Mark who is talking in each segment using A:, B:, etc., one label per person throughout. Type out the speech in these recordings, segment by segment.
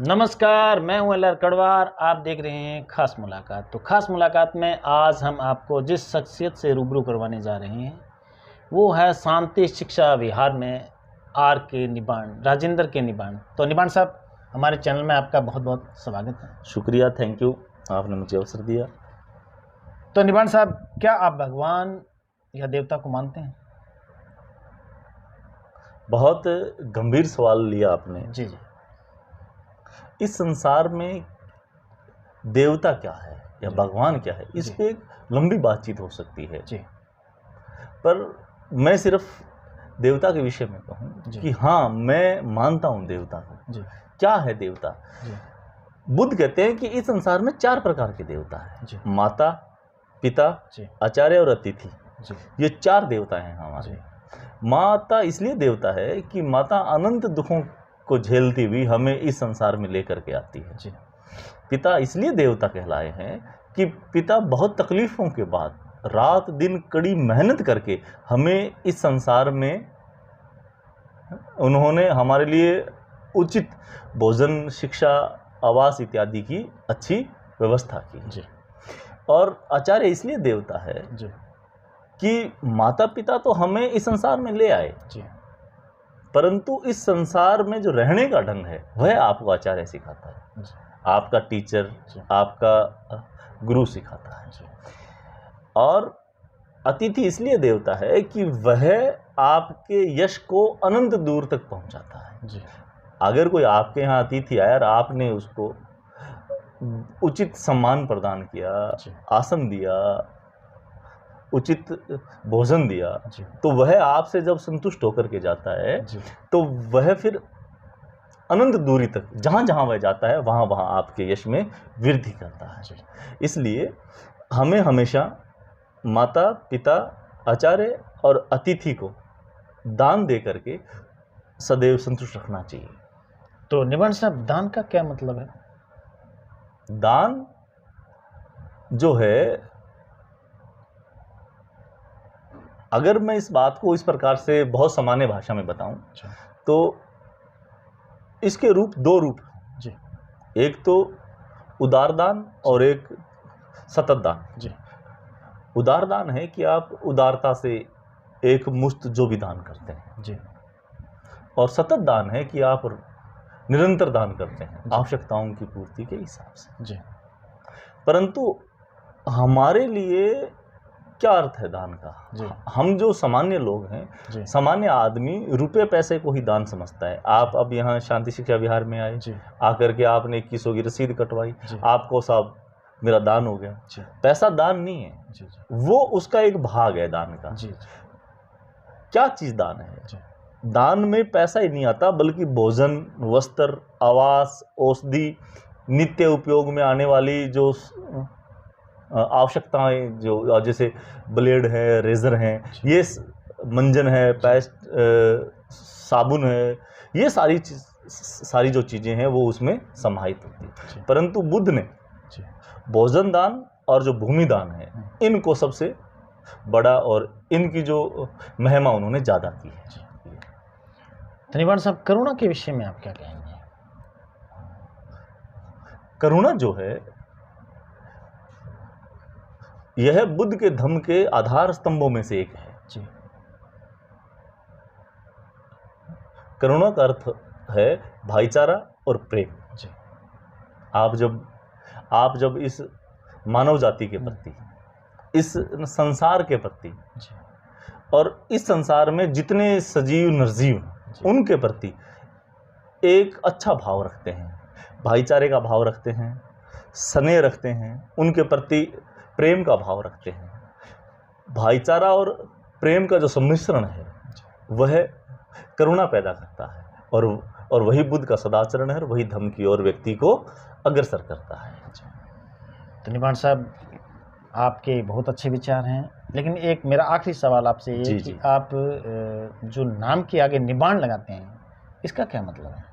A: नमस्कार, मैं हूं एल.आर. कड़वार। आप देख रहे हैं खास मुलाकात। तो खास मुलाकात में आज हम आपको जिस शख्सियत से रूबरू करवाने जा रहे हैं वो है शांति शिक्षा विहार में आर के निबाण, राजेंद्र के निबाण। तो निबाण साहब, हमारे चैनल में आपका बहुत बहुत स्वागत है।
B: शुक्रिया, थैंक यू, आपने मुझे अवसर दिया।
A: तो निबाण साहब, क्या आप भगवान या देवता को मानते हैं?
B: बहुत गंभीर सवाल लिया आपने।
A: जी जी।
B: इस संसार में देवता क्या है या भगवान क्या है, इस पे एक लंबी बातचीत हो सकती है
A: जी।
B: पर मैं सिर्फ देवता के विषय में कहूँ कि हाँ, मैं मानता हूँ देवता को।
A: जी।
B: क्या है देवता?
A: जी।
B: बुद्ध कहते हैं कि इस संसार में 4 प्रकार के देवता
A: जी।
B: है। माता, पिता, आचार्य और अतिथि। ये 4 देवता हैं हमारे। माता इसलिए देवता है कि माता अनंत दुखों को झेलती हुई हमें इस संसार में लेकर के आती है। पिता इसलिए देवता कहलाए हैं कि पिता बहुत तकलीफों के बाद रात दिन कड़ी मेहनत करके हमें इस संसार में उन्होंने हमारे लिए उचित भोजन, शिक्षा, आवास इत्यादि की अच्छी व्यवस्था की। और आचार्य इसलिए देवता है कि माता पिता तो हमें इस संसार में ले आए, परंतु इस संसार में जो रहने का ढंग है वह आपको आचार्य सिखाता है। आपका टीचर, आपका गुरु सिखाता है। और अतिथि इसलिए देवता है कि वह आपके यश को अनंत दूर तक पहुंचाता है। अगर कोई आपके यहाँ अतिथि आया और आपने उसको उचित सम्मान प्रदान किया, आसन दिया, उचित भोजन दिया, तो वह आपसे जब संतुष्ट होकर के जाता है तो वह फिर अनंत दूरी तक जहाँ जहाँ वह जाता है वहाँ वहाँ आपके यश में वृद्धि करता है। इसलिए हमें हमेशा माता पिता, आचार्य और अतिथि को दान दे करके सदैव संतुष्ट रखना चाहिए।
A: तो निबाण साहब, दान का क्या मतलब है?
B: दान जो है, अगर मैं इस बात को इस प्रकार से बहुत सामान्य भाषा में बताऊं तो इसके 2 रूप हैं। एक तो उदार दान और एक सतत दान। उदार दान है कि आप उदारता से एक मुश्त जो भी दान करते हैं, और सतत दान है कि आप निरंतर दान करते हैं आवश्यकताओं की पूर्ति के हिसाब से। परंतु हमारे लिए क्या अर्थ है दान का? हम जो सामान्य लोग हैं, सामान्य आदमी रुपए पैसे को ही दान समझता है। आप अब यहाँ शांति शिक्षा विहार में आए, आकर के आपने 2100 की रसीद कटवाई, आपको साहब मेरा दान हो गया। पैसा दान नहीं है, वो उसका एक भाग है दान का। क्या चीज दान है? दान में पैसा ही नहीं आता, बल्कि भोजन, वस्त्र, आवास, औषधि, नित्य उपयोग में आने वाली जो आवश्यकताएं, जो जैसे ब्लेड है, रेजर हैं, ये मंजन है, पेस्ट, साबुन है, ये सारी जो चीजें हैं वो उसमें समाहित होती है। परंतु बुद्ध ने भोजन दान और जो भूमि दान है, इनको सबसे बड़ा और इनकी जो महिमा उन्होंने ज्यादा की है।
A: निबाण साहब, करुणा के विषय में आप क्या कहेंगे?
B: करुणा जो है, यह बुद्ध के धम्म के आधार स्तंभों में से एक है। करुणा का अर्थ है भाईचारा और प्रेम। आप जब इस मानव जाति के प्रति, इस संसार के प्रति और इस संसार में जितने सजीव निर्जीव उनके प्रति एक अच्छा भाव रखते हैं, भाईचारे का भाव रखते हैं, स्नेह रखते हैं, उनके प्रति प्रेम का भाव रखते हैं, भाईचारा और प्रेम का जो सम्मिश्रण है वह करुणा पैदा करता है, और वही बुद्ध का सदाचरण है, और वही धम्म की ओर व्यक्ति को अग्रसर करता है।
A: तो निबाण साहब, आपके बहुत अच्छे विचार हैं, लेकिन एक मेरा आखिरी सवाल आपसे ये कि आप जो नाम के आगे निबाण लगाते हैं, इसका क्या मतलब है?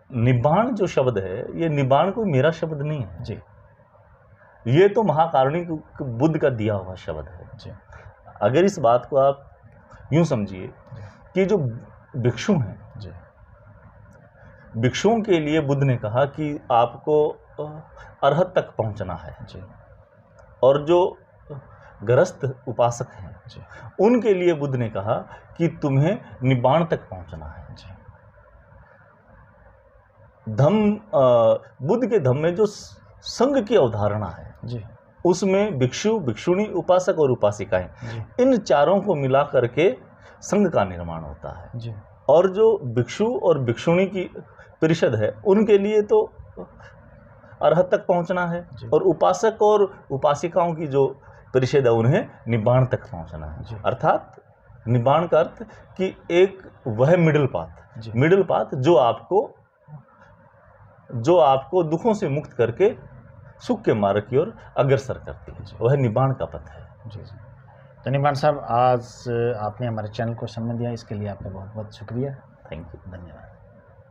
B: निबाण जो शब्द है, ये निबाण कोई मेरा शब्द नहीं है ये तो महाकारुणिक बुद्ध का दिया हुआ शब्द है। अगर इस बात को आप यूं समझिए कि जो भिक्षु हैं भिक्षुओं के लिए बुद्ध ने कहा कि आपको अरहत तक पहुंचना है
A: जी।
B: और जो गृहस्थ उपासक हैं
A: जी।
B: उनके लिए बुद्ध ने कहा कि तुम्हें निब्बाण तक पहुंचना है
A: जी।
B: धम्म बुद्ध के धम्म में जो संघ की अवधारणा है
A: जी।
B: उसमें भिक्षु, भिक्षुणी, उपासक और उपासिकाएं,
A: जी।
B: इन चारों को मिला करके संघ का निर्माण होता है।
A: जी।
B: और जो भिक्षु और भिक्षुणी की परिषद है उनके लिए तो अरहत तक पहुंचना है और उपासक और उपासिकाओं की जो परिषद है उन्हें निब्बाण तक पहुंचना है। अर्थात निब्बाण का अर्थ कि एक वह मिडिल पाथ जो आपको दुखों से मुक्त करके सुख के मार्ग की ओर अग्रसर करती है, वह निब्बाण का पथ है।
A: जी जी। तो निब्बाण साहब, आज आपने हमारे चैनल को समय दिया, इसके लिए आपका बहुत बहुत शुक्रिया।
B: थैंक यू,
A: धन्यवाद।